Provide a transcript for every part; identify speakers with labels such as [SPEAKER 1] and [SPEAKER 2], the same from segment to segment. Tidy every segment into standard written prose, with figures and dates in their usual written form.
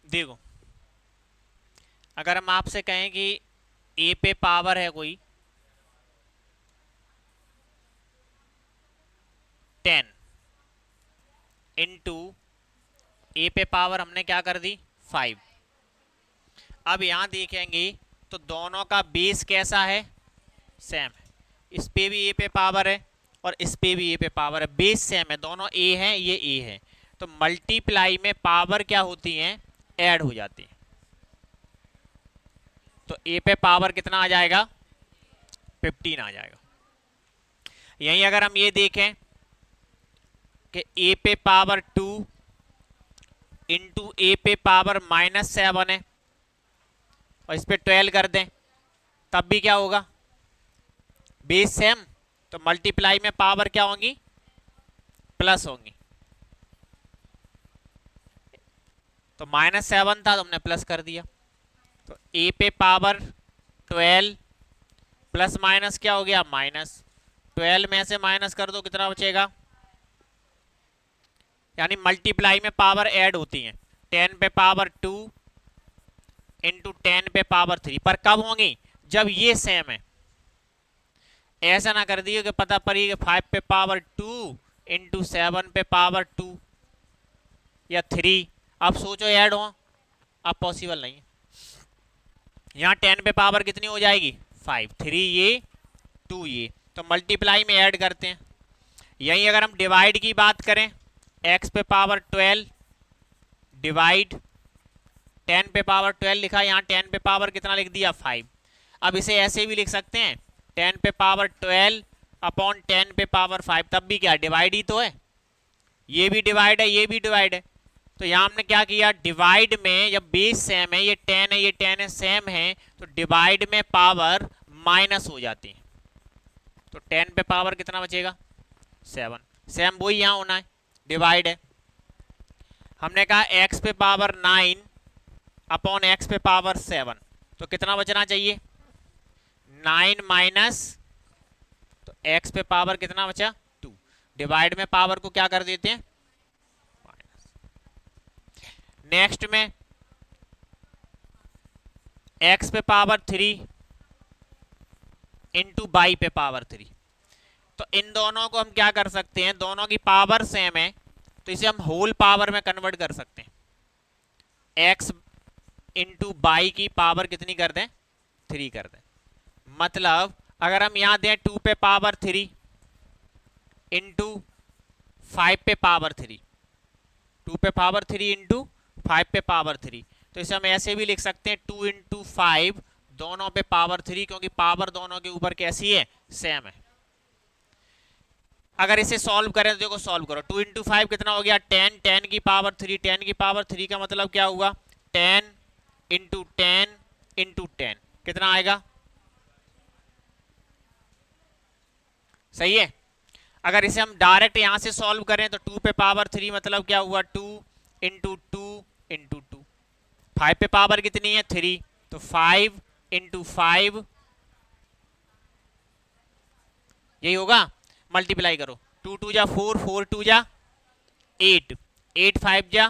[SPEAKER 1] देखो, अगर हम आपसे कहें कि ए पे पावर है कोई 10 इंटू ए पे पावर हमने क्या कर दी 5। अब यहां देखेंगे तो दोनों का बेस कैसा है, सेम है। इस पे भी ए पे पावर है और इस पे भी ए पे पावर है, बेस सेम है, दोनों ए है, ये ए है। तो मल्टीप्लाई में पावर क्या होती है, ऐड हो जाती है। तो ए पे पावर कितना आ जाएगा, 15 आ जाएगा। यहीं अगर हम ये देखें कि ए पे पावर 2 इंटू ए पे पावर -7 है और इस पे 12 कर दें, तब भी क्या होगा, बेस सेम। तो मल्टीप्लाई में पावर क्या होंगी, प्लस होंगी। तो -7 था तो हमने प्लस कर दिया। तो ए पे पावर 12 प्लस माइनस क्या हो गया, -12 में से माइनस कर दो कितना बचेगा, यानी मल्टीप्लाई में पावर ऐड होती है। 10 पे पावर 2 इंटू 10 पे पावर 3, पर कब होंगी, जब ये सेम है। ऐसा ना कर दिए कि पता पड़ी कि 5 पे पावर 2 इंटू 7 पे पावर 2 या 3, अब सोचो ऐड हो, अब पॉसिबल नहीं है। यहाँ 10 पे पावर कितनी हो जाएगी 5, 3 ये 2 ये, तो मल्टीप्लाई में ऐड करते हैं। यहीं अगर हम डिवाइड की बात करें, x पे पावर 12 डिवाइड 10 पे पावर 12 लिखा, यहाँ 10 पे पावर कितना लिख दिया 5। अब इसे ऐसे भी लिख सकते हैं 10 पे पावर 12 अपॉन 10 पे पावर 5, तब भी क्या डिवाइड ही तो है, ये भी डिवाइड है, ये भी डिवाइड है। तो यहाँ हमने क्या किया, डिवाइड में जब बेस सेम है, ये 10 है ये 10 है, सेम है, तो डिवाइड में पावर माइनस हो जाती है। तो 10 पे पावर कितना बचेगा 7, सेम वही यहाँ होना है, डिवाइड है। हमने कहा x पे पावर 9 अपॉन x पे पावर 7, तो कितना बचना चाहिए 9 माइनस, तो x पे पावर कितना बचा 2, डिवाइड में पावर को क्या कर देते हैं माइनस। नेक्स्ट में x पे पावर 3 इंटू बाई पे पावर 3, तो इन दोनों को हम क्या कर सकते हैं, दोनों की पावर सेम है तो इसे हम होल पावर में कन्वर्ट कर सकते हैं। x इंटू बाई की पावर कितनी कर दें 3 कर दें। मतलब अगर हम यहां दें 2 पे पावर 3 इंटू 5 पे पावर 3, 2 पे पावर 3 इंटू 5 पे पावर 3, तो इसे हम ऐसे भी लिख सकते हैं 2 इंटू 5 दोनों पे पावर 3, क्योंकि पावर दोनों के ऊपर कैसी है सेम है। अगर इसे सॉल्व करें तो देखो, सॉल्व करो, 2 इंटू 5 कितना हो गया 10, 10 की पावर 3, 10 की पावर 3 का मतलब क्या हुआ 10 इंटू 10 इंटू 10, कितना आएगा, सही है। अगर इसे हम डायरेक्ट यहां से सॉल्व करें तो 2 पे पावर 3 मतलब क्या हुआ 2 इंटू 2 इंटू 2, 5 पे पावर कितनी है 3, तो 5 इंटू 5, यही होगा। मल्टीप्लाई करो, 2 2 जा 4, 4 2 जा 8, 8 5 जा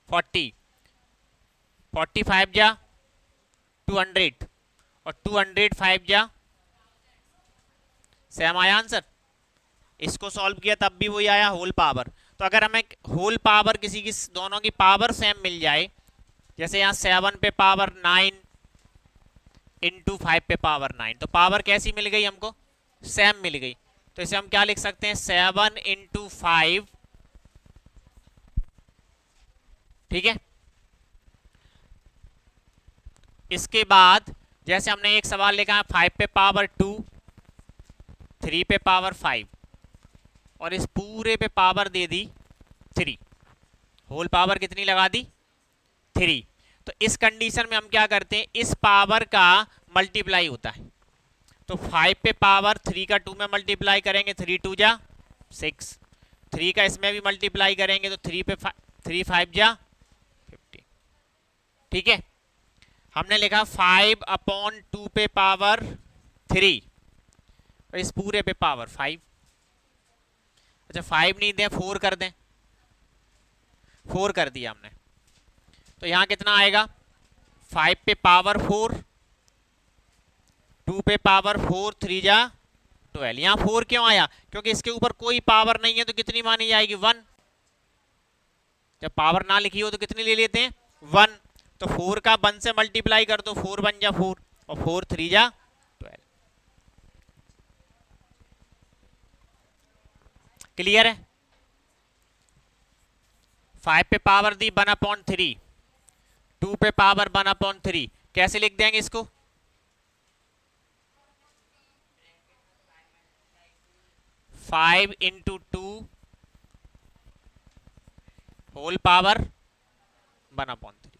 [SPEAKER 1] 40, 45 जा 200 और 200 5 जा, सेम आया आंसर। इसको सॉल्व किया तब भी वही आया होल पावर। तो अगर हमें होल पावर किसी की दोनों की पावर सेम मिल जाए, जैसे यहाँ 7 पे पावर 9 इंटू 5 पे पावर 9, तो पावर कैसी मिल गई हमको सेम मिल गई। तो इसे हम क्या लिख सकते हैं 7 इंटू 5, ठीक है। इसके बाद जैसे हमने एक सवाल लिखा है 5 पे पावर 2, 3 पे पावर 5 और इस पूरे पे पावर दे दी 3, होल पावर कितनी लगा दी 3। तो इस कंडीशन में हम क्या करते हैं, इस पावर का मल्टीप्लाई होता है। तो 5 पे पावर 3 का 2 में मल्टीप्लाई करेंगे, 3 2 जा 6, 3 का इसमें भी मल्टीप्लाई करेंगे तो 3 पे 3 5 जा 50, ठीक है। हमने लिखा 5 अपॉन 2 पे पावर 3 और इस पूरे पे पावर 5। अच्छा 5 नहीं दें 4 कर दें, 4 कर दिया हमने। तो तो यहां कितना आएगा 5 पे पावर 4, 2 पे पावर 4, 3 जा 12। यहां 4 क्यों आया? क्योंकि इसके ऊपर कोई पावर नहीं है तो कितनी मानी जाएगी 1। जब पावर ना लिखी हो तो कितनी ले लेते हैं 1। तो 4 का 1 से मल्टीप्लाई कर दो, 4 1 जा 4 और 4 3 जा 12। क्लियर है? 5 पे पावर दी 1/3, 2 पे पावर 1/3, कैसे लिख देंगे इसको? 5 इंटू 2 होल पावर 1/3।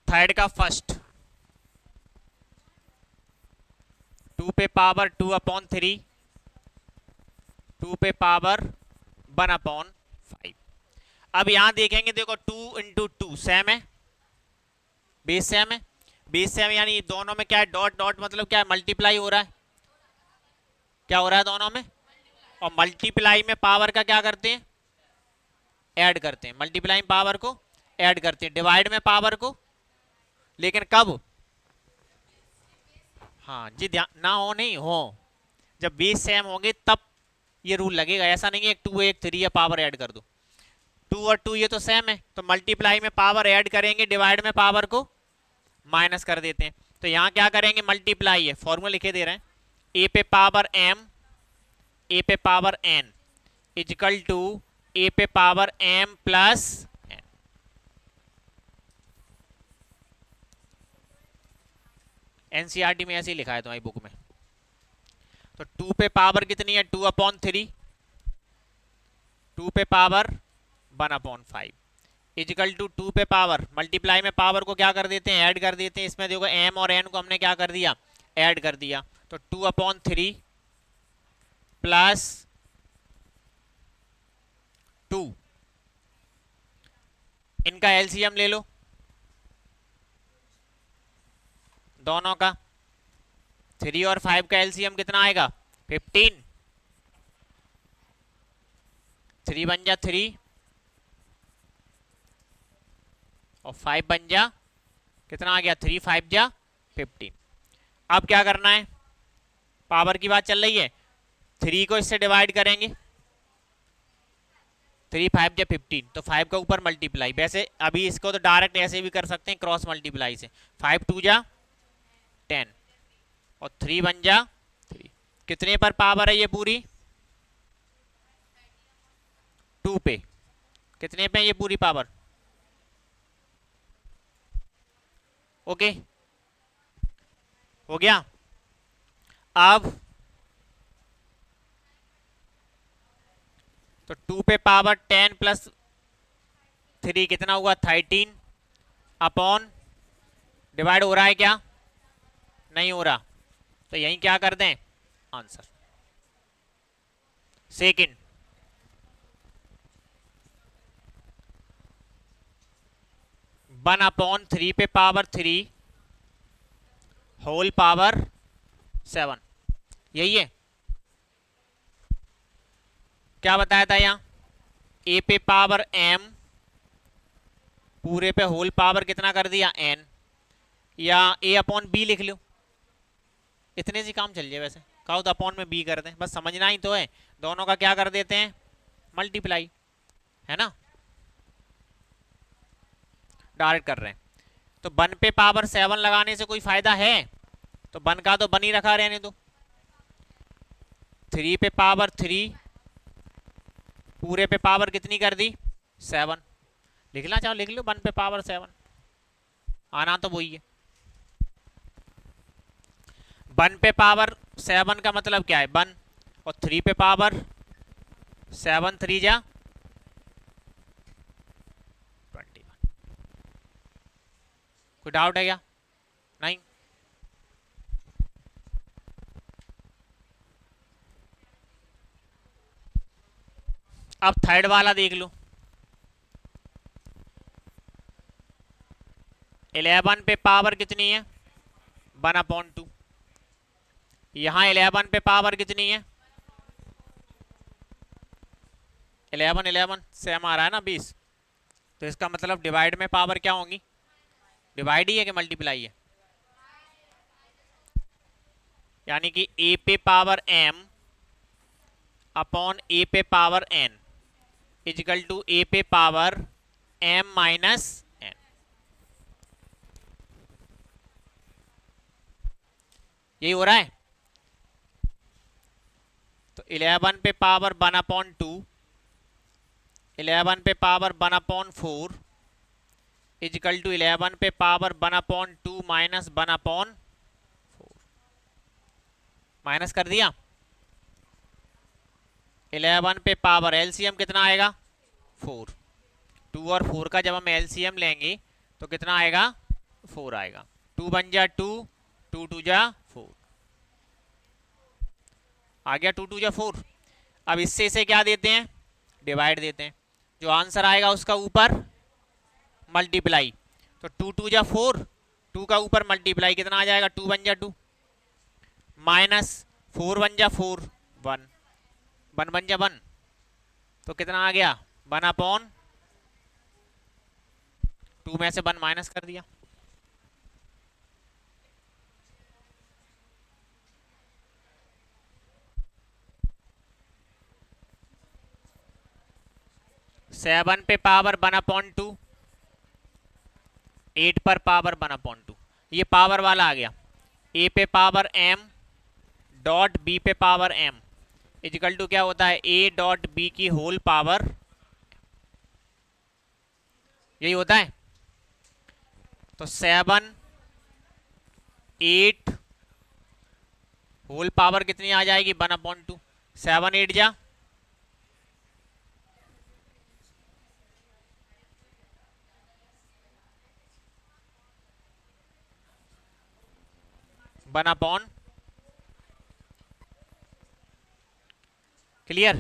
[SPEAKER 1] थर्ड का फर्स्ट 2 पे पावर 2/3, 2 पे पावर 1/5। अब यहां देखेंगे, देखो 2 इंटू 2 सेम है, बेस सेम है, बेस सेम यानी दोनों में क्या है डॉट डॉट मतलब क्या है मल्टीप्लाई हो रहा है। क्या हो रहा है दोनों में? और मल्टीप्लाई में पावर का क्या करते हैं ऐड करते हैं, मल्टीप्लाई पावर को ऐड करते हैं, डिवाइड में पावर को, लेकिन कब? हाँ जी, ध्यान ना हो नहीं हो, जब बेस सेम होंगे तब ये रूल लगेगा। ऐसा नहीं है 2 1 3 या पावर ऐड कर दो, 2 और 2 ये तो सेम है, तो मल्टीप्लाई में पावर ऐड करेंगे, डिवाइड में पावर को माइनस कर देते हैं। तो यहां क्या करेंगे मल्टीप्लाई है, फॉर्मूला लिखे दे रहे हैं, ए पे पावर m, ए पे पावर n इजिकल टू ए पे power m plus n। NCERT में ऐसे ही लिखा है तुम्हारी बुक में। तो 2 पे पावर कितनी है 2/3, 2 पे पावर 1/5 इजिकल टू 2 पे पावर, मल्टीप्लाई में पावर को क्या कर देते हैं ऐड कर देते हैं। इसमें देखो m और n को हमने क्या कर दिया ऐड कर दिया, तो 2/3 प्लस 2, इनका एलसीएम ले लो दोनों का, 3 और 5 का एलसीएम कितना आएगा 15, 3 बन जा 3 और 5 बन जा कितना आ गया 3 5 जा 15। अब क्या करना है, पावर की बात चल रही है, 3 को इससे डिवाइड करेंगे, 3 5 जा 15, तो 5 का ऊपर मल्टीप्लाई, वैसे अभी इसको तो डायरेक्ट ऐसे भी कर सकते हैं क्रॉस मल्टीप्लाई से, 5 2 जा 10 और 3 बन जा 3। कितने पर पावर है ये पूरी 2 पे, कितने पे ये पूरी पावर? ओके हो गया। अब तो 2 पे पावर 10 प्लस 3 कितना हुआ 13 अपॉन, डिवाइड हो रहा है क्या? नहीं हो रहा, तो यहीं क्या कर दें आंसर। सेकंड 1/3 पे पावर 3 होल पावर 7, यही है। क्या बताया था यहां a पे पावर m पूरे पे होल पावर कितना कर दिया n, या a/b लिख लो, इतने से काम चल जाए। वैसे कहो तो अपॉन में b कर दें, बस समझना ही तो है, दोनों का क्या कर देते हैं मल्टीप्लाई, है ना, डायरेक्ट कर रहे हैं। तो 1 पे पावर 7 लगाने से कोई फायदा है? तो 1 का तो 1 ही रखा रहने दो। 3 पे पावर 3 पूरे पे पावर कितनी कर दी 7, लिखना चाहो लिख लो 1 पे पावर 7, आना तो वही है। 1 पे पावर 7 का मतलब क्या है 1, और 3 पे पावर 7 3 जा 21। कोई डाउट है क्या? नहीं। अब थर्ड वाला देख लो, 11 पे पावर कितनी है 1/2, यहां 11 पे पावर कितनी है 11 11 सेम आ रहा है ना 20। तो इसका मतलब डिवाइड में पावर क्या होंगी, डिवाइड ही है कि मल्टीप्लाई है, यानी कि a पे पावर m अपॉन a पे power n is equal to a पे पावर m माइनस n। यही हो रहा है। तो 11 पे पावर 1 अपॉन 2, 11 पे पावर 1 अपॉन 4 इजिकल टू 11 पे power 1 upon 2 minus 1 upon 4। Minus कर दिया। 11 पे पावर एलसीएम कितना आएगा 4। 2 और 4 का जब हम एलसीएम लेंगे तो कितना आएगा 4 आएगा। 2 1 जा 2, 2 2 जा 4 आ गया, 2 2 जा 4। अब इससे इसे क्या देते हैं, डिवाइड देते हैं। जो आंसर आएगा उसका ऊपर मल्टीप्लाई। तो 2 2 जा 4, 2 का ऊपर मल्टीप्लाई कितना आ जाएगा 2 1 जा 2 माइनस 4 1 जा 4 1 1 1 जा 1। तो कितना आ गया 1 अपॉन 2 में से 1 माइनस कर दिया। सेवन पे पावर 1 अपॉन 2, 8 पर पावर 1 अपॉन 2, ये पावर वाला आ गया। a पे पावर m डॉट b पे पावर m इजिकल टू क्या होता है a डॉट b की होल पावर, यही होता है। तो 7 8 होल पावर कितनी आ जाएगी 1 अपॉन 2, 7 8 जा 1 अपॉन, क्लियर।